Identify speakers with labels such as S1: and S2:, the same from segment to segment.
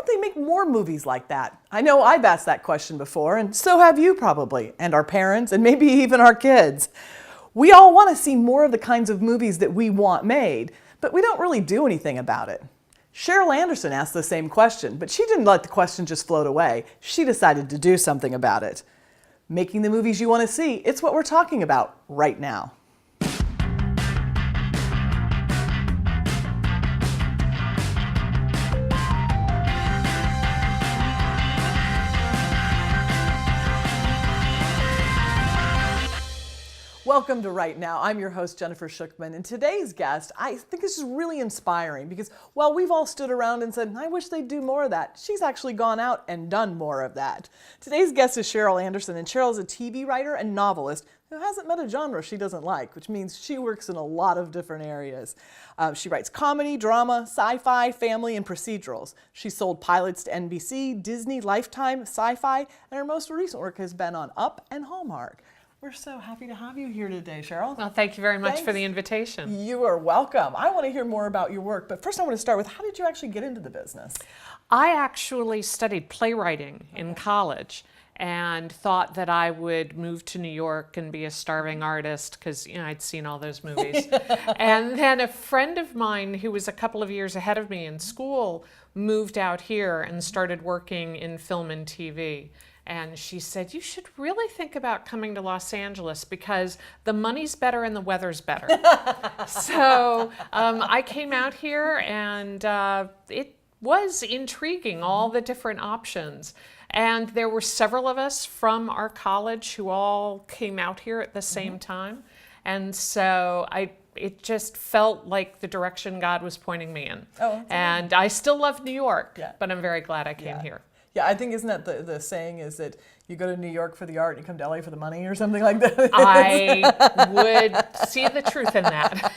S1: don't they make more movies like that? I know I've asked that question before, and so have you probably, and our parents, and maybe even our kids. We all want to see more of the kinds of movies that we want made, but we don't really do anything about it. Cheryl Anderson asked the same question, but she didn't let the question just float away. She decided to do something about it. Making the movies you want to see, it's what we're talking about right now. Welcome to Right Now. I'm your host, Jennifer Shookman, and today's guest, I think this is really inspiring because while we've all stood around and said, I wish they'd do more of that, she's actually gone out and done more of that. Today's guest is Cheryl Anderson, and Cheryl is a TV writer and novelist who hasn't met a genre she doesn't like, which means she works in a lot of different areas. She writes comedy, drama, sci-fi, family, and procedurals. She's sold pilots to NBC, Disney, Lifetime, Sci-Fi, and her most recent work has been on Up and Hallmark. We're so happy to have you here today, Cheryl.
S2: Well, thank you very much for the invitation.
S1: You are welcome. I want to hear more about your work, but first I want to start with, how did you actually get into the business?
S2: I actually studied playwriting in college and thought that I would move to New York and be a starving artist because, I'd seen all those movies. And then a friend of mine who was a couple of years ahead of me in school moved out here and started working in film and TV. And she said, you should really think about coming to Los Angeles because the money's better and the weather's better. So I came out here and it was intriguing, all the different options. And there were several of us from our college who all came out here at the same time. And so it just felt like the direction God was pointing me in. And I still love New York, but I'm very glad I came here.
S1: Yeah, I think, isn't that the saying is that you go to New York for the art and you come to LA for the money or something like that?
S2: I would see the truth in that.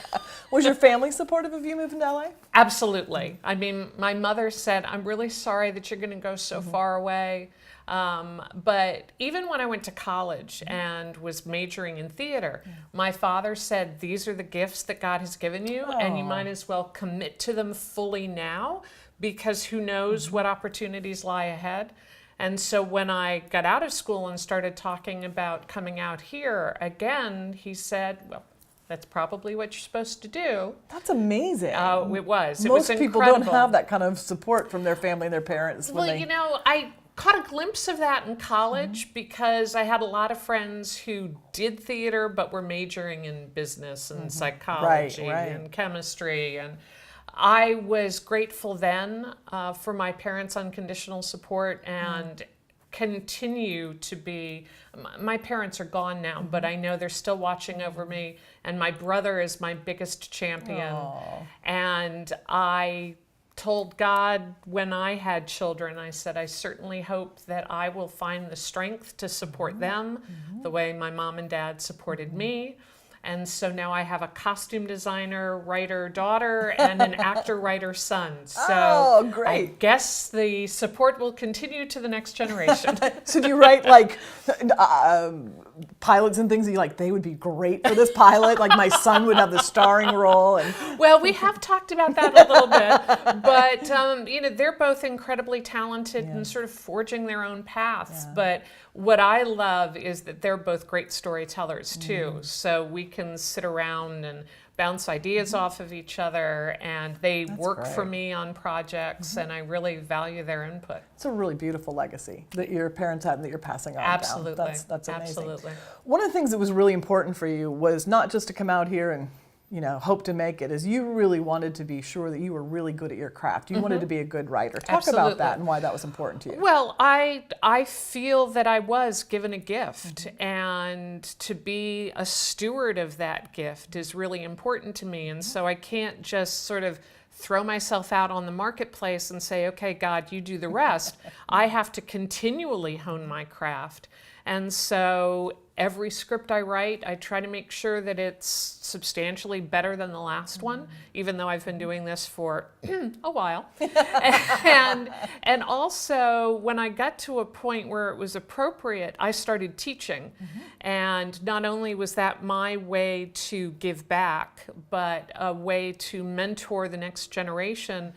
S1: Was your family supportive of you moving to LA?
S2: Absolutely. I mean, my mother said, I'm really sorry that you're going to go so far away. But even when I went to college and was majoring in theater, my father said, these are the gifts that God has given you, and you might as well commit to them fully now, because who knows what opportunities lie ahead. And so when I got out of school and started talking about coming out here, again, he said, well, that's probably what you're supposed to do.
S1: That's amazing.
S2: It was. It
S1: Most
S2: was
S1: people
S2: incredible.
S1: don't have that kind of support from their family and their parents.
S2: Well, I caught a glimpse of that in college because I had a lot of friends who did theater but were majoring in business and psychology and chemistry. And I was grateful then for my parents' unconditional support and continue to be. My parents are gone now, but I know they're still watching over me, and my brother is my biggest champion. And I told God when I had children, I said, I certainly hope that I will find the strength to support them the way my mom and dad supported me. And so now I have a costume designer, writer, daughter, and an actor, writer, son. So
S1: great.
S2: I guess the support will continue to the next generation.
S1: So do you write like pilots and things that you like, they would be great for this pilot? Like my son would have the starring role.
S2: Well, we have talked about that a little bit, but they're both incredibly talented and sort of forging their own paths. But what I love is that they're both great storytellers too. So we can sit around and bounce ideas off of each other, and they work for me on projects, and I really value their input.
S1: It's a really beautiful legacy that your parents had and that you're passing on down.
S2: Absolutely.
S1: That's amazing.
S2: Absolutely.
S1: One of the things that was really important for you was not just to come out here and hope to make it, is you really wanted to be sure that you were really good at your craft. You wanted to be a good writer. Talk about that and why that was important to you.
S2: Well, I feel that I was given a gift, and to be a steward of that gift is really important to me. And so I can't just sort of throw myself out on the marketplace and say, okay, God, you do the rest. I have to continually hone my craft. And so every script I write, I try to make sure that it's substantially better than the last one, even though I've been doing this for a while. And also, when I got to a point where it was appropriate, I started teaching. And not only was that my way to give back, but a way to mentor the next generation.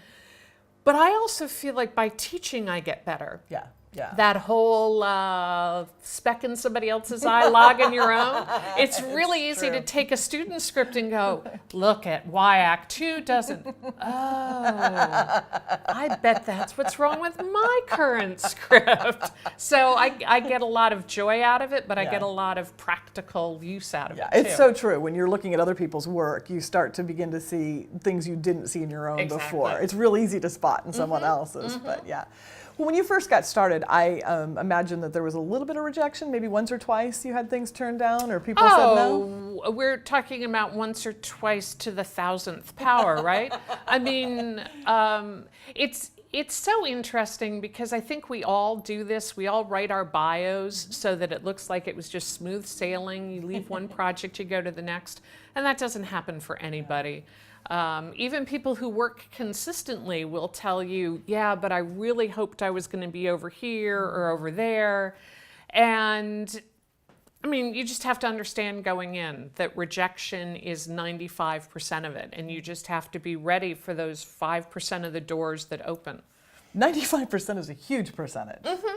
S2: But I also feel like by teaching, I get better.
S1: Yeah. Yeah.
S2: That whole speck in somebody else's eye, log in your own. It's really easy to take a student script and go, look at why Act 2 doesn't. Oh, I bet that's what's wrong with my current script. So I get a lot of joy out of it, but I get a lot of practical use out of it, too.
S1: It's so true. When you're looking at other people's work, you start to begin to see things you didn't see in your own before. It's real easy to spot in someone else's, but yeah. Well, when you first got started, I imagine that there was a little bit of rejection. Maybe once or twice you had things turned down, or people said no?
S2: Oh, we're talking about once or twice to the 1,000th power, right? I mean, it's so interesting because I think we all do this. We all write our bios so that it looks like it was just smooth sailing. You leave one project, you go to the next, and that doesn't happen for anybody. Even people who work consistently will tell you, yeah, but I really hoped I was going to be over here or over there. And I mean, you just have to understand going in that rejection is 95% of it. And you just have to be ready for those 5% of the doors that open.
S1: 95% is a huge percentage. Mm-hmm.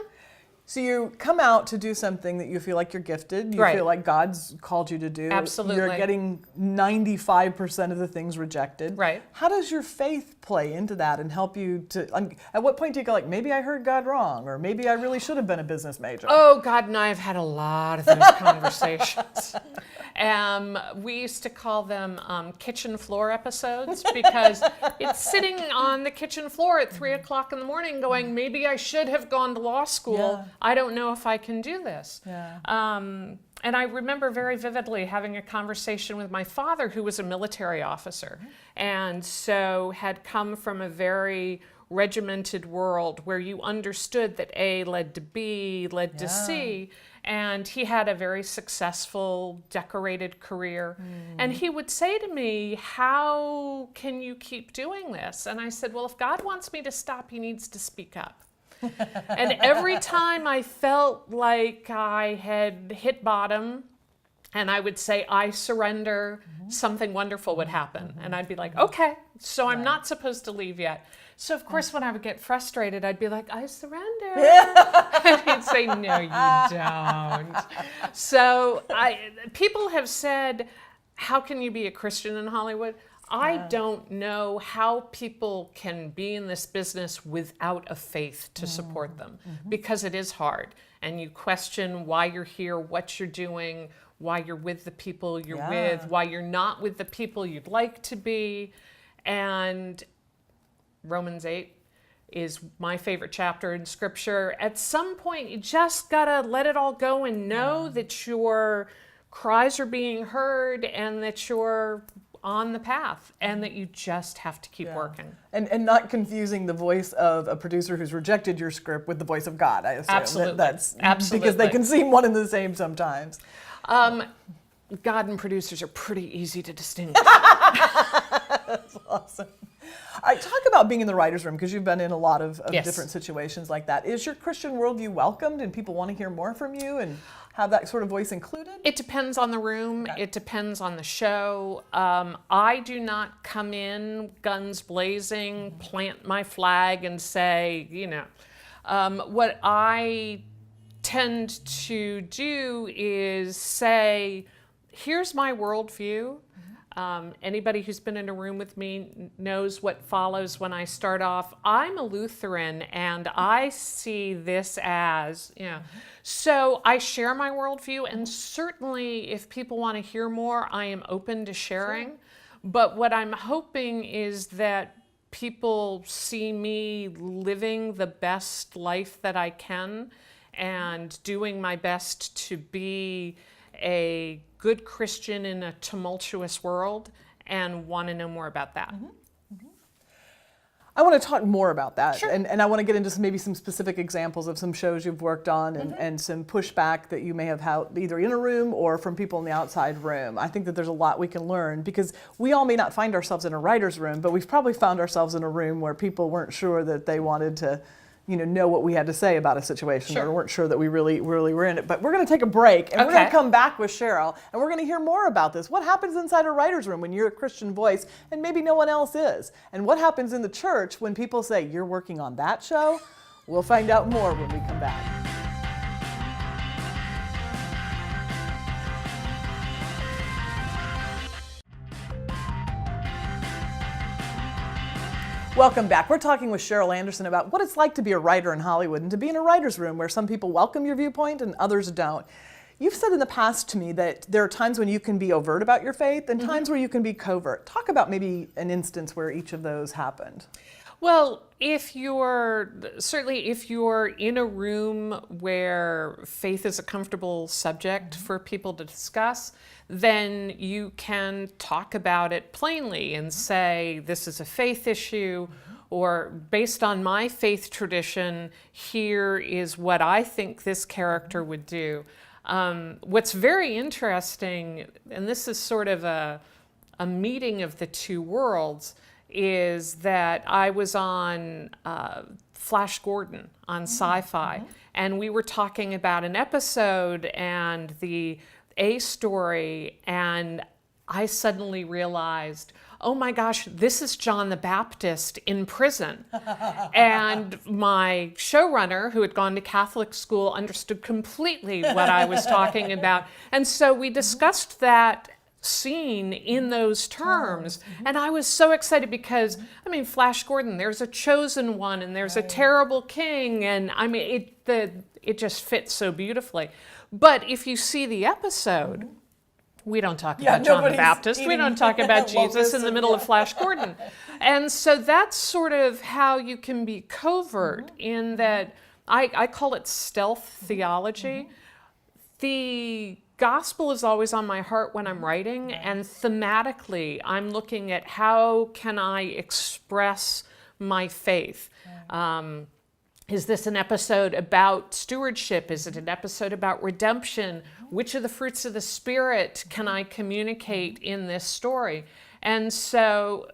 S1: So you come out to do something that you feel like you're gifted, you feel like God's called you to do.
S2: Absolutely.
S1: You're getting 95% of the things rejected.
S2: Right.
S1: How does your faith play into that and help you to, at what point do you go like, maybe I heard God wrong, or maybe I really should have been a business major?
S2: Oh, God and I have had a lot of those conversations. We used to call them kitchen floor episodes because it's sitting on the kitchen floor at 3 o'clock in the morning going, maybe I should have gone to law school.
S1: Yeah.
S2: I don't know if I can do this.
S1: Yeah.
S2: And I remember very vividly having a conversation with my father, who was a military officer, and so had come from a very regimented world where you understood that A led to B, led to C, and he had a very successful, decorated career. And he would say to me, how can you keep doing this? And I said, well, if God wants me to stop, he needs to speak up. And every time I felt like I had hit bottom and I would say, I surrender, something wonderful would happen. And I'd be like, okay, so I'm not supposed to leave yet. So of course, when I would get frustrated, I'd be like, I surrender. And he'd say, no, you don't. So people have said, how can you be a Christian in Hollywood? I don't know how people can be in this business without a faith to support them, because it is hard. And you question why you're here, what you're doing, why you're with the people you're with, why you're not with the people you'd like to be. And Romans 8 is my favorite chapter in Scripture. At some point, you just gotta let it all go and know that your cries are being heard and that you're on the path, and that you just have to keep working.
S1: And not confusing the voice of a producer who's rejected your script with the voice of God, I assume.
S2: Absolutely.
S1: That's
S2: Absolutely.
S1: Because they can seem one and the same sometimes.
S2: God and producers are pretty easy to distinguish.
S1: That's awesome. All right, talk about being in the writer's room, because you've been in a lot of different situations like that. Is your Christian worldview welcomed and people want to hear more from you and have that sort of voice included?
S2: It depends on the room. It depends on the show. I do not come in guns blazing, plant my flag and say, you know. What I tend to do is say, here's my worldview. Anybody who's been in a room with me knows what follows when I start off. I'm a Lutheran and I see this as, you know. So I share my worldview, and certainly if people want to hear more, I am open to sharing. Sure. But what I'm hoping is that people see me living the best life that I can and doing my best to be a good Christian in a tumultuous world, and want to know more about that.
S1: I want to talk more about that,
S2: Sure.
S1: and I want to get into maybe some specific examples of some shows you've worked on and some pushback that you may have had either in a room or from people in the outside room. I think that there's a lot we can learn, because we all may not find ourselves in a writer's room, but we've probably found ourselves in a room where people weren't sure that they wanted to know what we had to say about a situation,
S2: Sure.
S1: or weren't sure that we really were in it. But we're going to take a break, and we're
S2: Okay.
S1: going to come back with Cheryl, and we're going to hear more about this. What happens inside a writer's room when you're a Christian voice and maybe no one else is? And what happens in the church when people say, you're working on that show? We'll find out more when we come back. Welcome back. We're talking with Cheryl Anderson about what it's like to be a writer in Hollywood and to be in a writer's room where some people welcome your viewpoint and others don't. You've said in the past to me that there are times when you can be overt about your faith and times where you can be covert. Talk about maybe an instance where each of those happened.
S2: Well, if you're in a room where faith is a comfortable subject for people to discuss, then you can talk about it plainly and say, this is a faith issue, or based on my faith tradition, here is what I think this character would do. What's very interesting, and this is sort of a meeting of the two worlds, is that I was on Flash Gordon on Sci-Fi, and we were talking about an episode and the A story, and I suddenly realized, oh my gosh, this is John the Baptist in prison. And my showrunner, who had gone to Catholic school, understood completely what I was talking about. And so we discussed that scene in those terms. And I was so excited because, Flash Gordon, there's a chosen one and there's a terrible king. And it just fits so beautifully. But if you see the episode, we don't talk about John the Baptist. We don't talk about Jesus in the middle of Flash Gordon. And so that's sort of how you can be covert in that I call it stealth theology. The gospel is always on my heart when I'm writing, and thematically I'm looking at how can I express my faith. Is this an episode about stewardship? Is it an episode about redemption? Which of the fruits of the Spirit can I communicate in this story? And so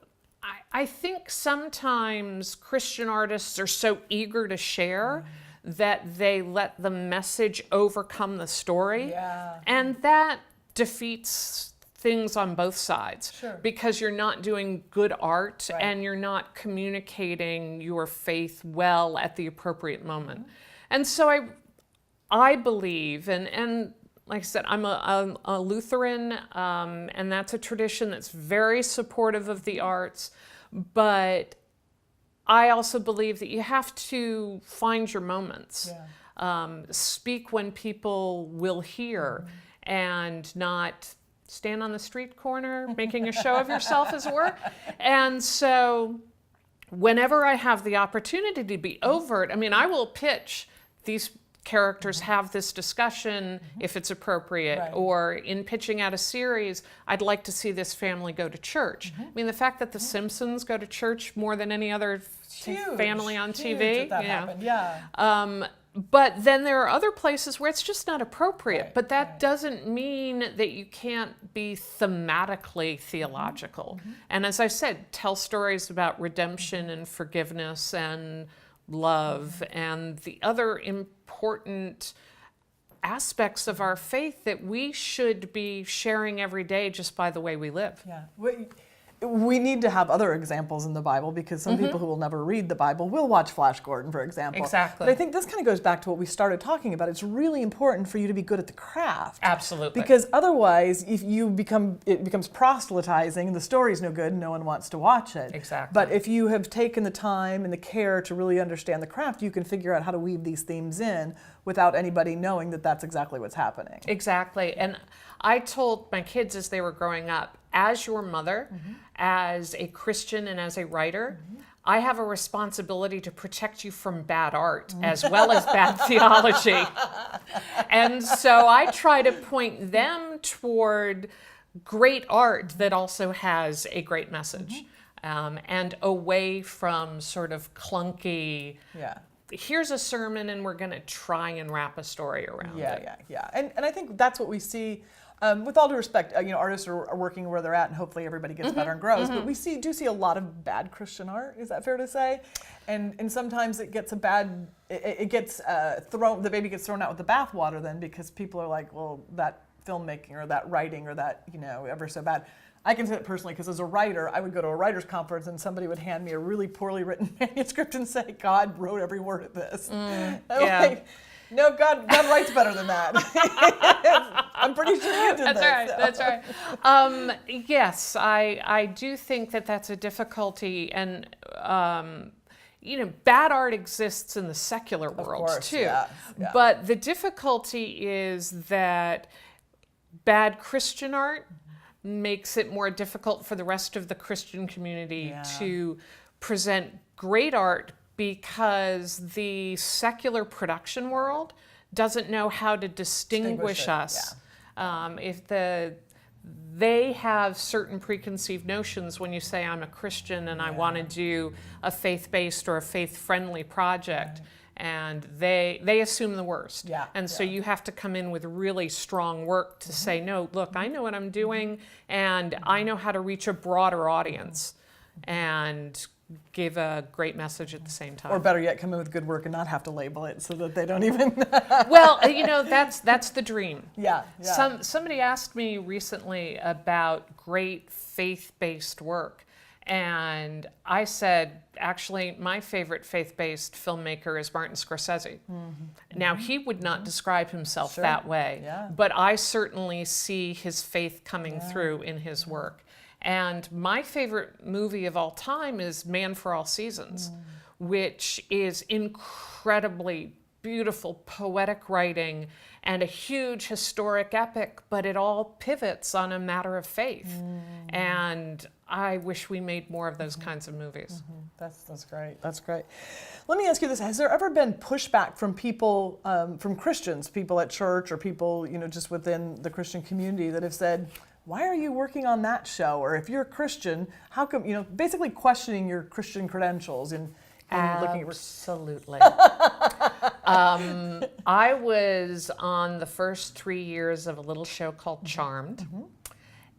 S2: I think sometimes Christian artists are so eager to share that they let the message overcome the story. And that defeats things on both sides, because you're not doing good art and you're not communicating your faith well at the appropriate moment. And so I believe, and like I said, I'm a Lutheran, and that's a tradition that's very supportive of the arts, but I also believe that you have to find your moments. Speak when people will hear, and not stand on the street corner making a show of yourself, as it were. And so whenever I have the opportunity to be overt, I will pitch these characters have this discussion if it's appropriate, or in pitching out a series, I'd like to see this family go to church. The fact that the Simpsons go to church more than any other family on TV.
S1: That happened.
S2: But then there are other places where it's just not appropriate. But that doesn't mean that you can't be thematically theological. And as I said, tell stories about redemption and forgiveness and love and the other important aspects of our faith that we should be sharing every day just by the way we live.
S1: We need to have other examples in the Bible, because some people who will never read the Bible will watch Flash Gordon, for example.
S2: Exactly.
S1: But I think this kind of goes back to what we started talking about. It's really important for you to be good at the craft.
S2: Absolutely.
S1: Because otherwise, if it becomes proselytizing, and the story's no good, and no one wants to watch it.
S2: Exactly.
S1: But if you have taken the time and the care to really understand the craft, you can figure out how to weave these themes in without anybody knowing that that's exactly what's happening.
S2: Exactly. And I told my kids as they were growing up, as your mother, as a Christian and as a writer, I have a responsibility to protect you from bad art as well as bad theology. And so I try to point them toward great art that also has a great message, and away from sort of clunky, here's a sermon and we're going to try and wrap a story around it.
S1: And I think that's what we see. with all due respect, artists are working where they're at, and hopefully everybody gets better and grows. But we do see a lot of bad Christian art. Is that fair to say? And sometimes it gets the baby gets thrown out with the bathwater then, because people are like, well, that filmmaking or that writing or that ever so bad. I can say it personally because as a writer, I would go to a writer's conference and somebody would hand me a really poorly written manuscript and say, God wrote every word of this. Like, no, God writes better than that. I'm pretty sure you did
S2: That's
S1: that.
S2: right.
S1: So.
S2: That's right. Yes, I do think that that's a difficulty, and bad art exists in the secular world
S1: course,
S2: too.
S1: yeah.
S2: But the difficulty is that bad Christian art makes it more difficult for the rest of the Christian community to present great art, because the secular production world doesn't know how to distinguish us. If they have certain preconceived notions when you say I'm a Christian and I want to do a faith-based or a faith-friendly project, and they assume the worst. And so you have to come in with really strong work to say, no, look, I know what I'm doing, and I know how to reach a broader audience and give a great message at the same time.
S1: Or better yet, come in with good work and not have to label it so that they don't even...
S2: Well, that's the dream. Somebody asked me recently about great faith-based work. And I said, actually, my favorite faith-based filmmaker is Martin Scorsese. Now, he would not describe himself that way, but I certainly see his faith coming through in his work. And my favorite movie of all time is Man for All Seasons, which is incredibly beautiful, poetic writing and a huge historic epic, but it all pivots on a matter of faith. And I wish we made more of those kinds of movies.
S1: That's great. That's great. Let me ask you this. Has there ever been pushback from people, from Christians, people at church or people, just within the Christian community that have said, why are you working on that show? Or if you're a Christian, how come, basically questioning your Christian credentials and looking at...
S2: Absolutely. I was on the first 3 years of a little show called Charmed.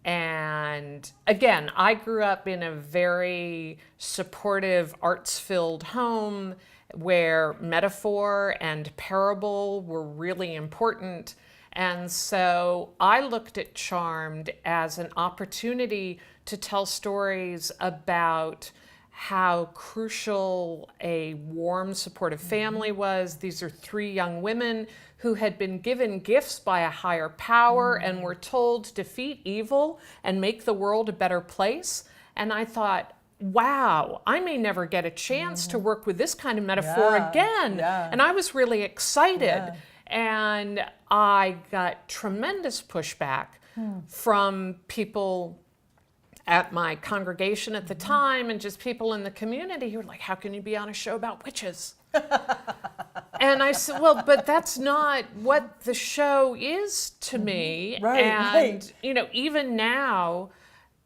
S2: And again, I grew up in a very supportive, arts-filled home where metaphor and parable were really important. And so I looked at Charmed as an opportunity to tell stories about how crucial a warm, supportive family was. These are 3 young women who had been given gifts by a higher power and were told to defeat evil and make the world a better place. And I thought, wow, I may never get a chance to work with this kind of metaphor again. And I was really excited. And I got tremendous pushback from people at my congregation at the time and just people in the community who were like, how can you be on a show about witches? And I said, well, but that's not what the show is to me. And, even now,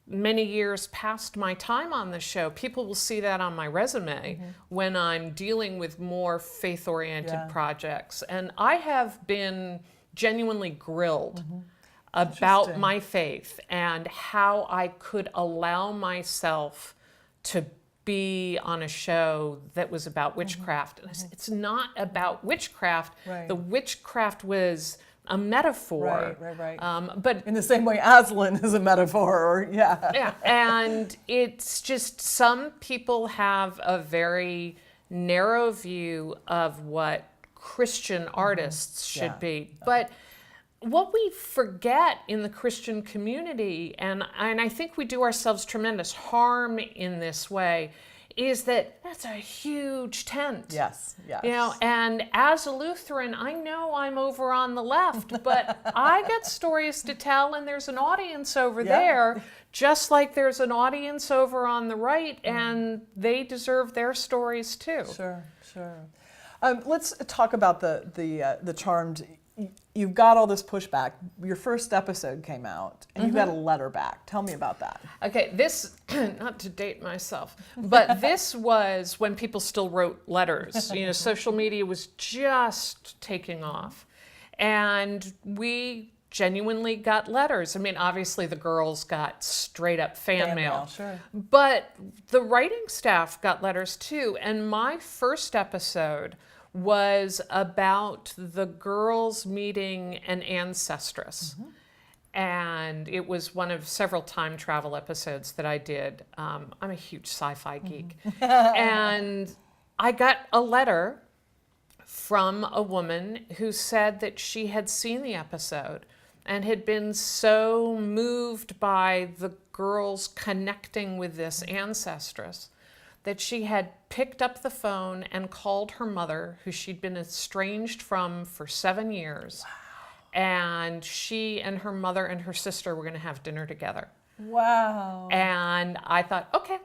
S2: many years past my time on the show, people will see that on my resume when I'm dealing with more faith-oriented projects. And I have been genuinely grilled about my faith and how I could allow myself to be on a show that was about witchcraft. And I said, it's not about witchcraft. The witchcraft was a metaphor. But
S1: in the same way Aslan is a metaphor,
S2: and it's just some people have a very narrow view of what Christian artists should be. But what we forget in the Christian community, and I think we do ourselves tremendous harm in this way, is that that's a huge tent. And as a Lutheran, I know I'm over on the left, but I got stories to tell, and there's an audience over there, just like there's an audience over on the right, and they deserve their stories too.
S1: Let's talk about the Charmed. You've got all this pushback. Your first episode came out, and you got a letter back. Tell me about that.
S2: Okay, this, not to date myself, but this was when people still wrote letters. Social media was just taking off. And we genuinely got letters. I mean, obviously the girls got straight up fan mail.
S1: Sure.
S2: But the writing staff got letters too. And my first episode was about the girls meeting an ancestress. And it was one of several time travel episodes that I did. I'm a huge sci-fi geek. And I got a letter from a woman who said that she had seen the episode and had been so moved by the girls connecting with this ancestress that she had picked up the phone and called her mother, who she'd been estranged from for 7 years. Wow. And she and her mother and her sister were going to have dinner together.
S1: Wow.
S2: And I thought, okay,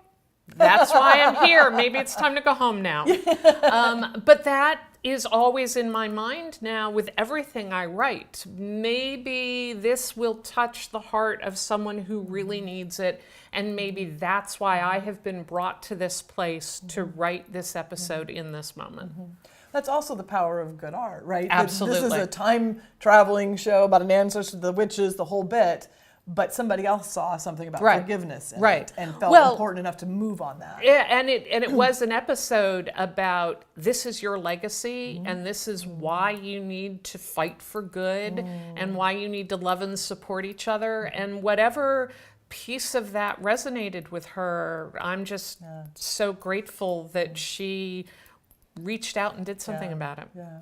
S2: that's why I'm here. Maybe it's time to go home now. But that is always in my mind now with everything I write. Maybe this will touch the heart of someone who really needs it. And maybe that's why I have been brought to this place to write this episode in this moment.
S1: That's also the power of good art, right?
S2: Absolutely.
S1: This is a time traveling show about an ancestor, the witches, the whole bit. But somebody else saw something about forgiveness in it and felt important enough to move on that.
S2: Yeah, and it was an episode about this is your legacy and this is why you need to fight for good and why you need to love and support each other. And whatever piece of that resonated with her, I'm just so grateful that she reached out and did something about it.
S1: Yeah.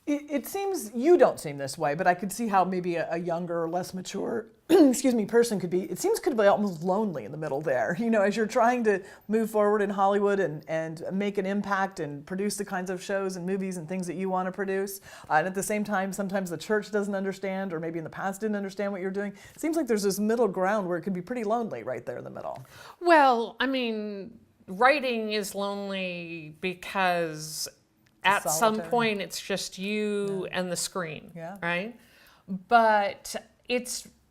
S1: It seems, you don't seem this way, but I could see how maybe a younger, less mature, person could be, it seems could be almost lonely in the middle there. You know, as you're trying to move forward in Hollywood and make an impact and produce the kinds of shows and movies and things that you want to produce. And at the same time, sometimes the church doesn't understand, or maybe in the past didn't understand what you're doing. It seems like there's this middle ground where it can be pretty lonely right there in the middle.
S2: Well, I mean, writing is lonely because at some point it's just you and the screen, right? But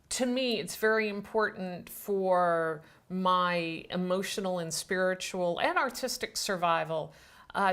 S2: to me, it's very important for my emotional and spiritual and artistic survival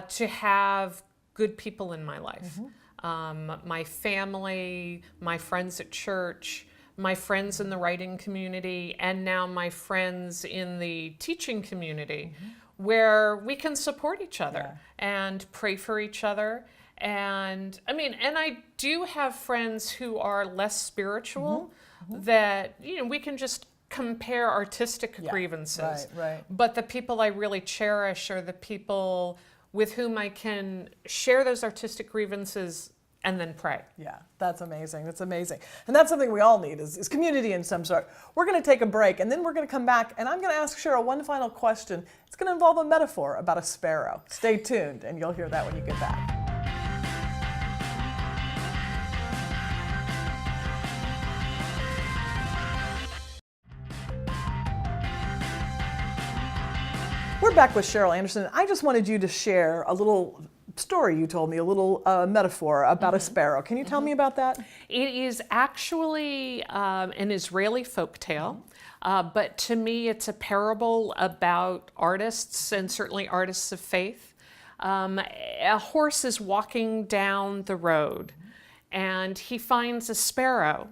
S2: to have good people in my life. My family, my friends at church, my friends in the writing community, and now my friends in the teaching community, where we can support each other and pray for each other. And I mean, and I do have friends who are less spiritual that, you know, we can just compare artistic grievances. But the people I really cherish are the people with whom I can share those artistic grievances and then pray. Yeah,
S1: that's amazing. That's amazing. And that's something we all need is community in some sort. We're going to take a break, and then we're going to come back, and I'm going to ask Cheryl one final question. It's going to involve a metaphor about a sparrow. Stay tuned, and you'll hear that when you get back. We're back with Cheryl Anderson. I just wanted you to share a little story you told me, a little metaphor about a sparrow. Can you tell me about that?
S2: It is actually an Israeli folktale, but to me it's a parable about artists and certainly artists of faith. A horse is walking down the road and he finds a sparrow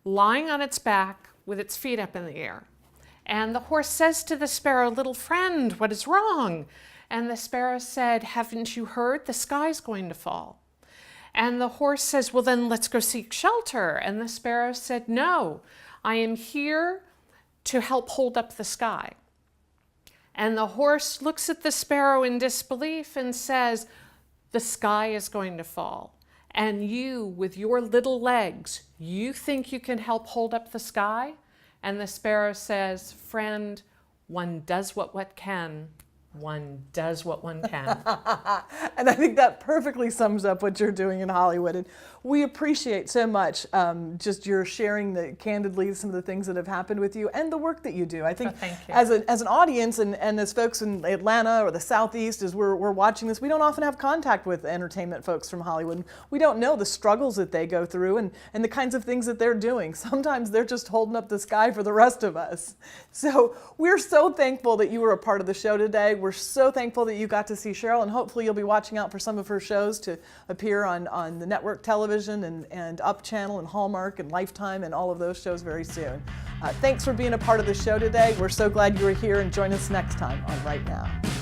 S2: lying on its back with its feet up in the air. And the horse says to the sparrow, "Little friend, what is wrong?" And the sparrow said, "Haven't you heard? The sky's going to fall." And the horse says, "Well, then let's go seek shelter." And the sparrow said, "No, I am here to help hold up the sky." And the horse looks at the sparrow in disbelief and says, "The sky is going to fall. And you, with your little legs, you think you can help hold up the sky?" And the sparrow says, "Friend, one does what one can. One does what one can."
S1: And I think that perfectly sums up what you're doing in Hollywood. And we appreciate so much just your sharing candidly some of the things that have happened with you and the work that you do. I think
S2: thank you.
S1: as an audience and as folks in Atlanta or the Southeast, as we're watching this, we don't often have contact with entertainment folks from Hollywood. We don't know the struggles that they go through and the kinds of things that they're doing. Sometimes they're just holding up the sky for the rest of us. So we're so thankful that you were a part of the show today. We're so thankful that you got to see Cheryl, and hopefully you'll be watching out for some of her shows to appear on the network television and Up Channel and Hallmark and Lifetime and all of those shows very soon. Thanks for being a part of the show today. We're so glad you were here, and join us next time on Right Now.